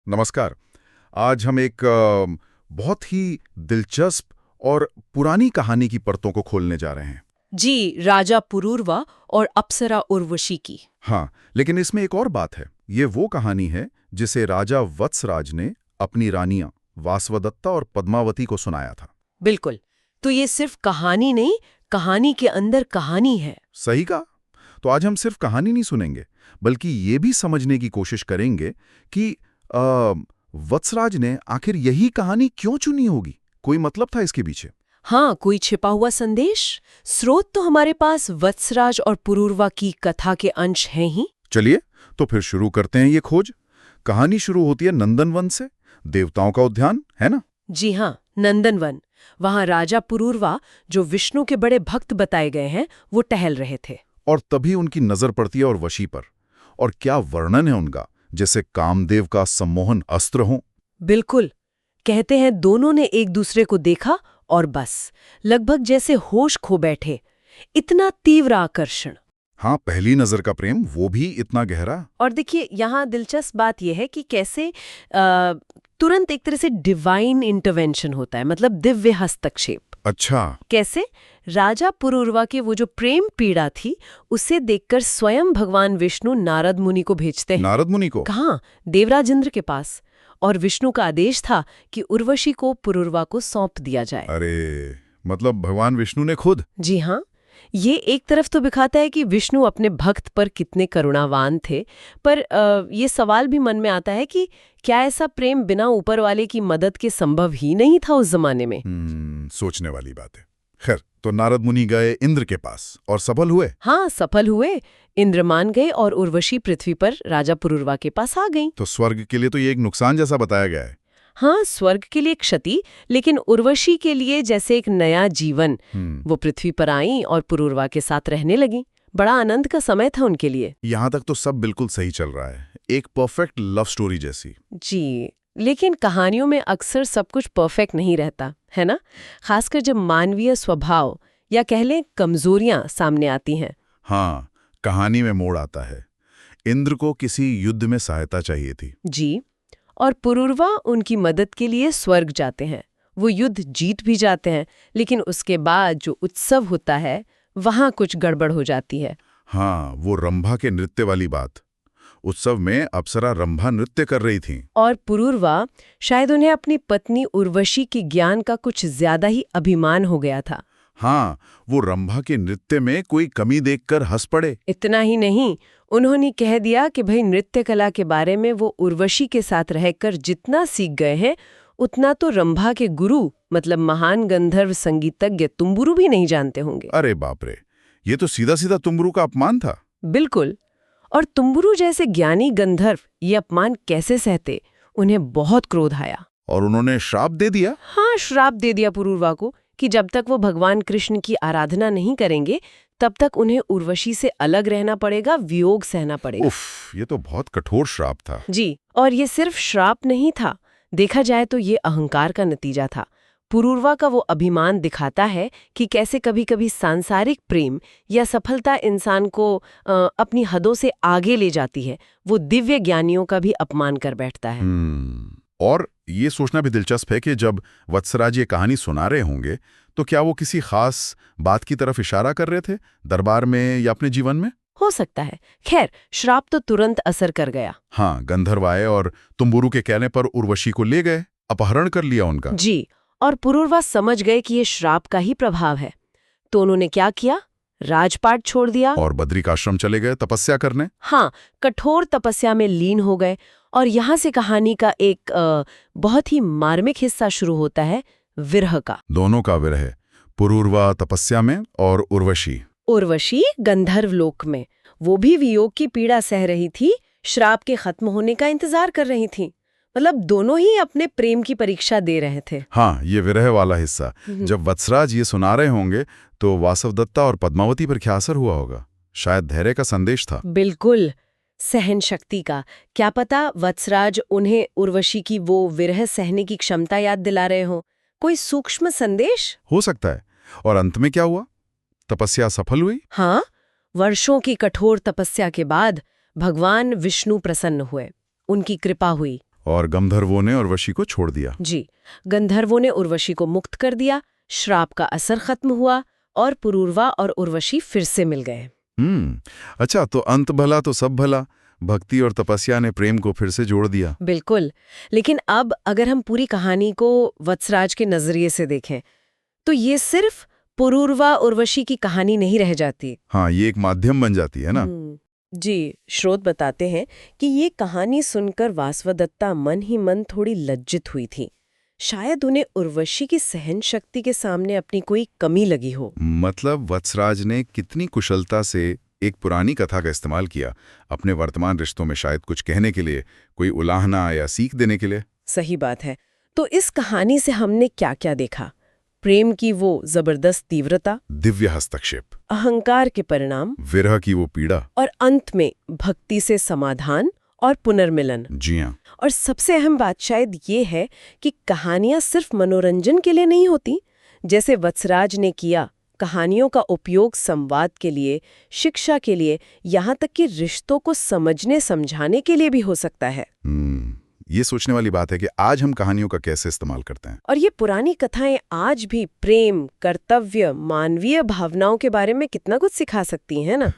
नमस्कार। आज हम एक बहुत ही दिलचस्प और पुरानी कहानी की परतों को खोलने जा रहे हैं। जी, राजा पुरूरवा और अप्सरा उर्वशी की। हाँ, लेकिन इसमें एक और बात है। ये वो कहानी है जिसे राजा वत्सराज ने अपनी रानियां वासवदत्ता और पद्मावती को सुनाया था। बिल्कुल। तो ये सिर्फ कहानी नहीं, कहानी के अंदर कहानी है। सही कहा। तो आज हम सिर्फ कहानी नहीं सुनेंगे, बल्कि ये भी समझने की कोशिश करेंगे कि वत्सराज ने आखिर यही कहानी क्यों चुनी होगी। कोई मतलब था इसके पीछे। हाँ, कोई छिपा हुआ संदेश। स्रोत तो हमारे पास वत्सराज और पुरूरवा की कथा के अंश हैं ही। चलिए तो फिर शुरू करते हैं ये खोज। कहानी शुरू होती है नंदनवन से। देवताओं का उद्यान है ना। जी हाँ, नंदनवन। वहाँ राजा पुरूरवा, जो विष्णु के बड़े भक्त बताए गए हैं, वो टहल रहे थे। और तभी उनकी नजर पड़ती है और वशी पर। और क्या वर्णन है उनका, जैसे कामदेव का सम्मोहन अस्त्र हो। बिल्कुल। कहते हैं दोनों ने एक दूसरे को देखा और बस, लगभग जैसे होश खो बैठे। इतना तीव्र आकर्षण। हाँ, पहली नजर का प्रेम, वो भी इतना गहरा। और देखिए, यहाँ दिलचस्प बात यह है कि कैसे तुरंत एक तरह से डिवाइन इंटरवेंशन होता है, मतलब दिव्य हस्तक्षेप। अच्छा। कैसे? राजा पुरूरवा के वो जो प्रेम पीड़ा थी, उसे देखकर स्वयं भगवान विष्णु नारद मुनि को भेजते हैं। नारद मुनि को? कहाँ, देवराज इंद्र के पास। और विष्णु का आदेश था कि उर्वशी को पुरूरवा को सौंप दिया जाए। अरे, मतलब भगवान विष्णु ने खुद? जी हाँ। ये एक तरफ तो दिखाता है कि विष्णु अपने भक्त पर कितने करुणावान थे, पर ये सवाल भी मन में आता है कि क्या ऐसा प्रेम बिना ऊपर वाले की मदद के संभव ही नहीं था उस जमाने में। सोचने वाली बात है। खैर, तो नारद मुनि गए इंद्र के पास और सफल हुए? हाँ, सफल हुए। इंद्र मान गए और उर्वशी पृथ्वी पर राजा पुरूरवा के पास आ गई। तो स्वर्ग के लिए तो ये एक नुकसान जैसा बताया गया है। हाँ, स्वर्ग के लिए क्षति, लेकिन उर्वशी के लिए जैसे एक नया जीवन। वो पृथ्वी पर आई और पुरूरवा के साथ रहने लगी। बड़ा आनंद का समय था उनके लिए। यहाँ तक तो सब बिल्कुल सही चल रहा है, एक परफेक्ट लव स्टोरी जैसी। जी, लेकिन कहानियों में अक्सर सब कुछ परफेक्ट नहीं रहता, है ना? खासकर जब मानवीय स्वभाव या कह लें कमजोरियां सामने आती हैं। हाँ, कहानी में मोड़ आता है। इंद्र को किसी युद्ध में सहायता चाहिए थी। जी, और पुरूरवा उनकी मदद के लिए स्वर्ग जाते हैं। वो युद्ध जीत भी जाते हैं, लेकिन उसके बाद जो उत्सव होता है, वहाँ कुछ गड़बड़ हो जाती है। हाँ, वो रंभा के नृत्य वाली बात। उत्सव में अप्सरा रंभा नृत्य कर रही थी। और पुरूरवा, शायद उन्हें अपनी पत्नी उर्वशी के ज्ञान का कुछ ज्यादा ही अभिमान हो गया था। हाँ, वो रंभा के नृत्य में कोई कमी देखकर हंस पड़े। इतना ही नहीं, उन्होंने कह दिया कि भाई नृत्य कला के बारे में वो उर्वशी के साथ रहकर जितना सीख गए हैं, उतना तो रंभा के गुरु, मतलब महान गंधर्व संगीतज्ञ तुम्बुरु भी नहीं जानते होंगे। अरे बाप रे, ये तो सीधा सीधा तुम्बुरु का अपमान था। बिल्कुल। और तुम्बुरु जैसे ज्ञानी गंधर्व ये अपमान कैसे सहते? उन्हें बहुत क्रोध आया। और उन्होंने श्राप दे दिया? हाँ, श्राप दे दिया पुरूरवा को कि जब तक वो भगवान कृष्ण की आराधना नहीं करेंगे, तब तक उन्हें उर्वशी से अलग रहना पड़ेगा, वियोग सहना पड़ेगा। उफ, ये तो बहुत कठोर श्राप था। जी, और ये सिर्फ श्राप नहीं था, देखा जाए तो ये अहंकार का नतीजा था। पुरूरवा का वो अभिमान दिखाता है कि कैसे कभी-कभी सांसारिक प्रेम या सफलता इंसान को अपनी हदों से आगे ले जाती है। वो दिव्य ज्ञानियों का भी अपमान कर बैठता है। और ये सोचना भी दिलचस्प है कि जब वत्सराज ये कहानी सुना रहे होंगे, तो क्या वो किसी खास बात की तरफ इशारा कर रहे थे, दरबार में या अपने जीवन में? हो सकता है। खैर, श्राप तो तुरंत असर कर गया। हाँ, गंधर्व आए और तुम्बुरु के कहने पर उर्वशी को ले गए, अपहरण कर लिया उनका। जी, और पुरूरवा समझ गए कि ये श्राप का ही प्रभाव है। तो उन्होंने क्या किया? राजपाट छोड़ दिया और बद्रिकाश्रम चले गए तपस्या करने। हाँ, कठोर तपस्या में लीन हो गए। और यहाँ से कहानी का एक बहुत ही मार्मिक हिस्सा शुरू होता है, विरह का। दोनों का विरह, पुरूरवा तपस्या में और उर्वशी गंधर्व लोक में। वो भी वियोग की पीड़ा सह रही थी, श्राप के खत्म होने का इंतजार कर रही थी। मतलब दोनों ही अपने प्रेम की परीक्षा दे रहे थे। हाँ, ये विरह वाला हिस्सा जब वत्सराज ये सुना रहे होंगे, तो वासवदत्ता और पद्मावती पर क्या असर हुआ होगा? शायद धैर्य का संदेश था। बिल्कुल, सहन शक्ति का। क्या पता वत्सराज उन्हें उर्वशी की वो विरह सहने की क्षमता याद दिला रहे हो। कोई सूक्ष्म संदेश हो सकता है। और अंत में क्या हुआ? तपस्या सफल हुई? हाँ, वर्षों की कठोर तपस्या के बाद भगवान विष्णु प्रसन्न हुए, उनकी कृपा हुई। और गंधर्वों ने उर्वशी को छोड़ दिया। जी, गंधर्वों ने उर्वशी को मुक्त कर दिया, श्राप का असर खत्म हुआ और पुरूरवा और उर्वशी फिर से मिल गए। अच्छा, तो अंत भला तो सब भला। भक्ति और तपस्या ने प्रेम को फिर से जोड़ दिया। बिल्कुल। लेकिन अब अगर हम पूरी कहानी को वत्सराज के नजरिए से देखें तो ये सिर्फ पुरूरवा उर्वशी की कहानी नहीं रह जाती। हाँ, ये एक माध्यम बन जाती है ना। जी, स्रोत बताते हैं कि ये कहानी सुनकर वासवदत्ता मन ही मन थोड़ी लज्जित हुई थी। शायद उन्हें उर्वशी की सहन शक्ति के सामने अपनी कोई कमी लगी हो। मतलब वत्सराज ने कितनी कुशलता से एक पुरानी कथा का इस्तेमाल किया अपने वर्तमान रिश्तों में, शायद कुछ कहने के लिए, कोई उलाहना या सीख देने के लिए। सही बात है। तो इस कहानी से हमने क्या-क्या देखा? प्रेम की वो जबरदस्त तीव्रता, दिव्य हस्तक्षेप, अहंकार के परिणाम, विरह की वो पीड़ा, और अंत में भक्ति से समाधान और पुनर्मिलन। जी हाँ। और सबसे अहम बात शायद ये है कि कहानियां सिर्फ मनोरंजन के लिए नहीं होती। जैसे वत्सराज ने किया, कहानियों का उपयोग संवाद के लिए, शिक्षा के लिए, यहाँ तक कि रिश्तों को समझने समझाने के लिए भी हो सकता है। ये सोचने वाली बात है कि आज हम कहानियों का कैसे इस्तेमाल करते हैं। और ये पुरानी कथाएं आज भी प्रेम, कर्तव्य, मानवीय भावनाओं के बारे में कितना कुछ सिखा सकती हैं ना।